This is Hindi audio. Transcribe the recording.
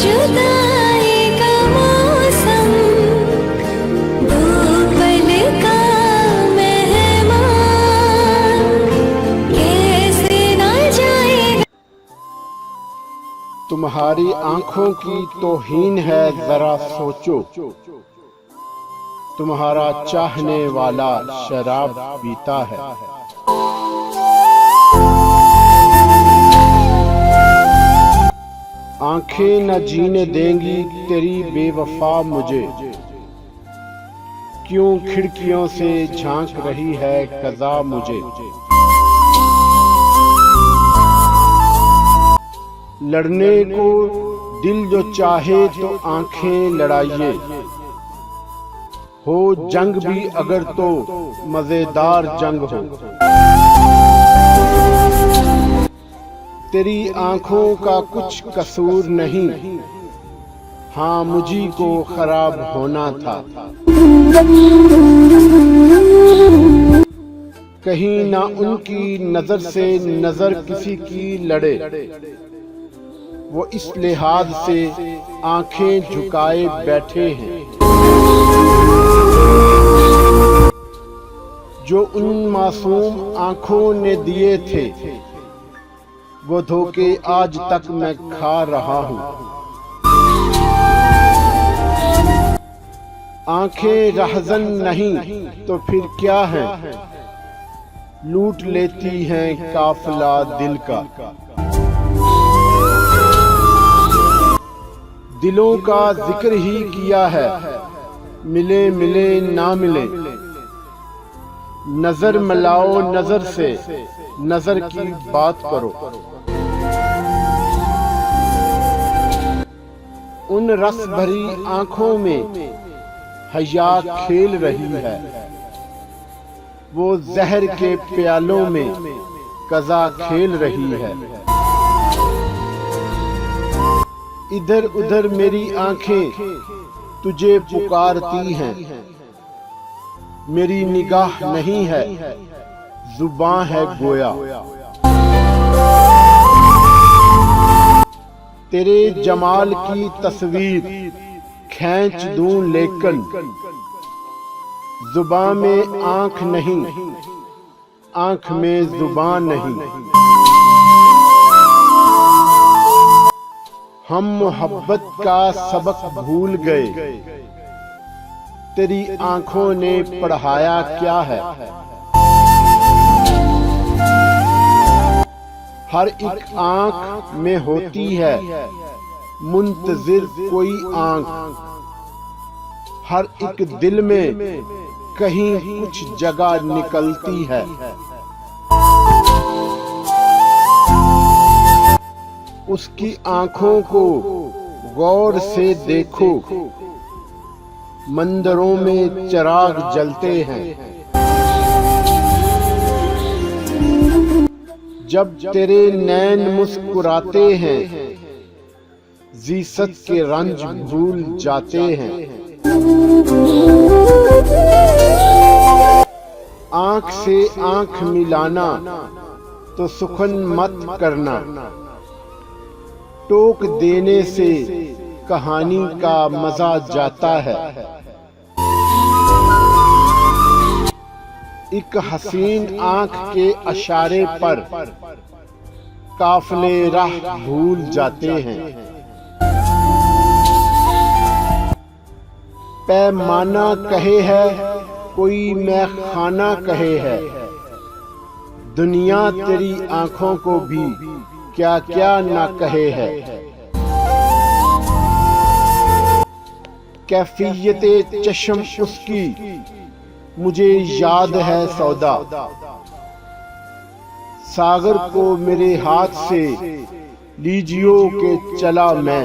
जुदाई का मौसम, दो पल का मेहमान, कैसे ना जाएगा। तुम्हारी आंखों की तौहीन है, जरा सोचो। तुम्हारा चाहने वाला शराब पीता है। आंखें न जीने देंगी तेरी बेवफा मुझे, क्यों खिड़कियों से झांक रही है कज़ा मुझे। लड़ने को दिल जो चाहे तो आंखें लड़ाइए, हो जंग भी अगर तो मजेदार जंग हो। तेरी आंखों का कुछ कसूर नहीं, हाँ मुझी को खराब होना था। कहीं ना उनकी नजर से नजर किसी की लड़े, वो इस लिहाज से आंखें झुकाए बैठे हैं। जो उन मासूम आंखों ने दिए थे, वो धोखे आज तक मैं खा रहा हूँ। आंखें रहज़न नहीं तो फिर क्या है, लूट लेती हैं काफिला दिल का। दिलों का जिक्र ही किया है, मिले मिले ना मिले। नजर मिलाओ नजर से, नजर की बात करो। उन रस भरी आंखों में हया खेल रही है, वो जहर के प्यालों में कज़ा खेल रही है। इधर उधर मेरी आंखें तुझे पुकारती हैं, मेरी निगाह नहीं है जुबां है गोया। तेरे जमाल की तस्वीर खींच दूं लेकिन जुबां में आंख नहीं, आंख में जुबां नहीं। हम मोहब्बत का सबक भूल गए, तेरी आंखों ने पढ़ाया क्या है। हर एक आंख में होती है मुंतजिर कोई आंख, हर एक दिल में कहीं कुछ जगह निकलती है। उसकी आंखों को गौर से देखो, मंदिरों में चिराग जलते हैं। जब तेरे नैन मुस्कुराते हैं, ज़ीसत के रंज भूल जाते हैं। आंख से आंख मिलाना तो सुखन मत करना, टोक देने से कहानी का मजा जाता है। एक हसीन आंख के इशारे पर काफिले राह भूल जाते हैं। पैमाना कहे है कोई मैं खाना कहे है, दुनिया तेरी आंखों को भी क्या क्या ना कहे है। कैफियते चश्म उसकी मुझे याद है सौदा, सागर को मेरे हाथ से लीजियो के चला मैं।